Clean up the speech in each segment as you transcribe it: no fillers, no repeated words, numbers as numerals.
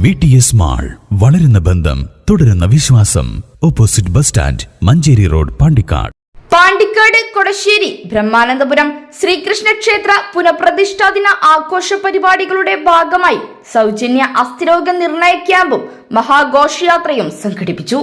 VTS mall, വളരുന്ന ബന്ധം, തുടരുന്ന വിശ്വാസം. Opposite bus stand, Manjeri road, Pandikkad. Pandikkad Kodassery Brahmanandapuram Sreekrishna ക്ഷേത്ര പുനഃപ്രതിഷ്ഠാ ദിന ആഘോഷ പരിപാടികളുടെ ഭാഗമായി സൗജന്യ അസ്ഥിരോഗ നിർണയ ക്യാമ്പും മഹാഘോഷയാത്രയും സംഘടിപ്പിച്ചു.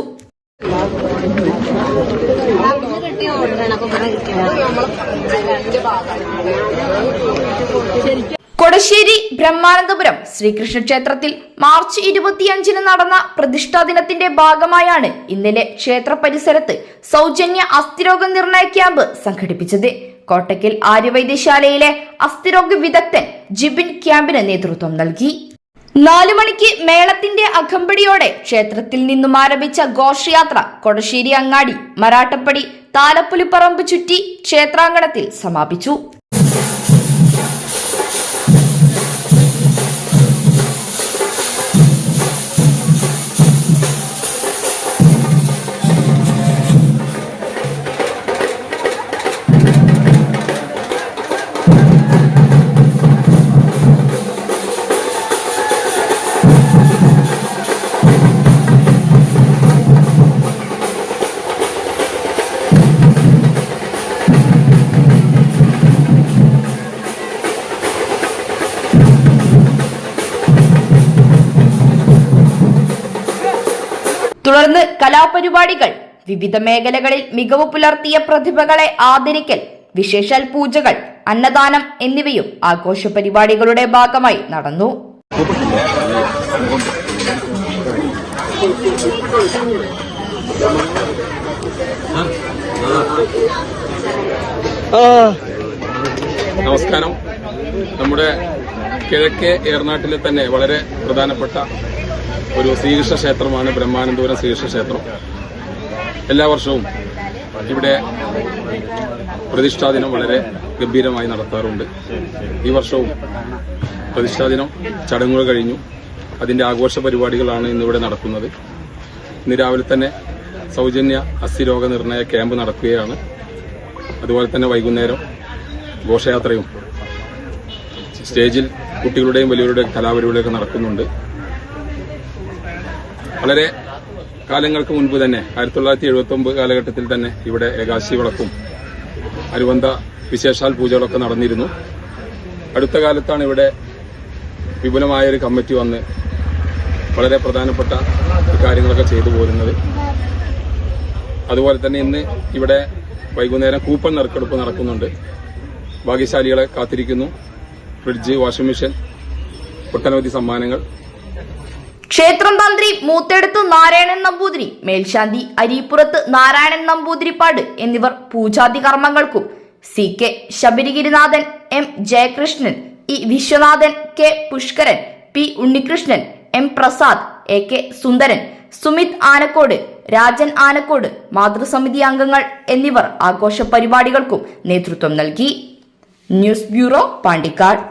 കൊടശ്ശേരി ബ്രഹ്മാനന്ദപുരം ശ്രീകൃഷ്ണ ക്ഷേത്രത്തിൽ മാർച്ച് 25 നടന്ന പ്രതിഷ്ഠാ ദിനത്തിന്റെ ഭാഗമായാണ് ഇന്നലെ ക്ഷേത്ര പരിസരത്ത് സൗജന്യ അസ്ഥിരോഗ നിർണയ ക്യാമ്പ് സംഘടിപ്പിച്ചത്. കോട്ടക്കൽ ആര്യവൈദ്യശാലയിലെ അസ്ഥിരോഗ വിദഗ്ധൻ ജിബിൻ ക്യാമ്പിന് നേതൃത്വം നൽകി. 4 മണിക്ക് മേളത്തിന്റെ അകമ്പടിയോടെ ക്ഷേത്രത്തിൽ നിന്നും ആരംഭിച്ച ഘോഷയാത്ര കൊടശ്ശേരി അങ്ങാടി, മരാട്ടപ്പടി, താലപ്പൊലിപ്പറമ്പ് ചുറ്റി ക്ഷേത്രാങ്കണത്തിൽ സമാപിച്ചു. തുടർന്ന് കലാപരിപാടികൾ, വിവിധ മേഖലകളിൽ മികവ് പുലർത്തിയ പ്രതിഭകളെ ആദരിക്കൽ, വിശേഷാൽ പൂജകൾ, അന്നദാനം എന്നിവയും ആഘോഷ പരിപാടികളുടെ ഭാഗമായി നടന്നു. നമസ്കാരം. നമ്മുടെ കിഴക്കേ ഏറനാട്ടിലെ തന്നെ വളരെ പ്രധാനപ്പെട്ട ഒരു ശ്രീകൃഷ്ണ ക്ഷേത്രമാണ് ബ്രഹ്മാനന്ദപുരം ശ്രീകൃഷ്ണ ക്ഷേത്രം. എല്ലാ വർഷവും ഇവിടെ പ്രതിഷ്ഠാദിനം വളരെ ഗംഭീരമായി നടത്താറുണ്ട്. ഈ വർഷവും പ്രതിഷ്ഠാദിനം ചടങ്ങുകൾ കഴിഞ്ഞു. അതിന്റെ ആഘോഷ പരിപാടികളാണ് ഇന്നിവിടെ നടക്കുന്നത്. ഇന്ന് രാവിലെ തന്നെ സൗജന്യ അസ്ഥിരോഗ നിർണയ ക്യാമ്പ് നടക്കുകയാണ്. അതുപോലെ തന്നെ വൈകുന്നേരം ഘോഷയാത്രയും സ്റ്റേജിൽ കുട്ടികളുടെയും വലിയവരുടെയും കലാപരിപാടികളൊക്കെ നടക്കുന്നുണ്ട്. വളരെ കാലങ്ങൾക്ക് മുൻപ് തന്നെ 1979 കാലഘട്ടത്തിൽ തന്നെ ഇവിടെ ഏകാശി വിളക്കും അനുബന്ധ വിശേഷാൽ പൂജകളൊക്കെ നടന്നിരുന്നു. അടുത്ത കാലത്താണ് ഇവിടെ വിപുലമായൊരു കമ്മിറ്റി വന്ന് വളരെ പ്രധാനപ്പെട്ട കാര്യങ്ങളൊക്കെ ചെയ്തു പോരുന്നത്. അതുപോലെ തന്നെ ഇന്ന് ഇവിടെ വൈകുന്നേരം കൂപ്പൺ നറുക്കെടുപ്പ് നടക്കുന്നുണ്ട്. ഭാഗ്യശാലികളെ കാത്തിരിക്കുന്നു. ഫ്രിഡ്ജ്, വാഷിംഗ് മെഷീൻ, ഒട്ടനവധി സമ്മാനങ്ങൾ. ക്ഷേത്രം തന്ത്രി മൂത്തെടുത്ത് നാരായണൻ നമ്പൂതിരി, മേൽശാന്തി അരീപ്പുറത്ത് നാരായണൻ നമ്പൂതിരിപ്പാട് എന്നിവർ പൂജാതി കർമ്മങ്ങൾക്കും CK Sabarigirinathan, M Jayakrishnan, E Viswanathan, K Pushkaran, P Unnikrishnan, M Prasad, AK സുന്ദരൻ, സുമിത് ആനക്കോട്, രാജൻ ആനക്കോട്, മാതൃസമിതി അംഗങ്ങൾ എന്നിവർ ആഘോഷ പരിപാടികൾക്കും നേതൃത്വം നൽകി. News bureau, Pandikkad.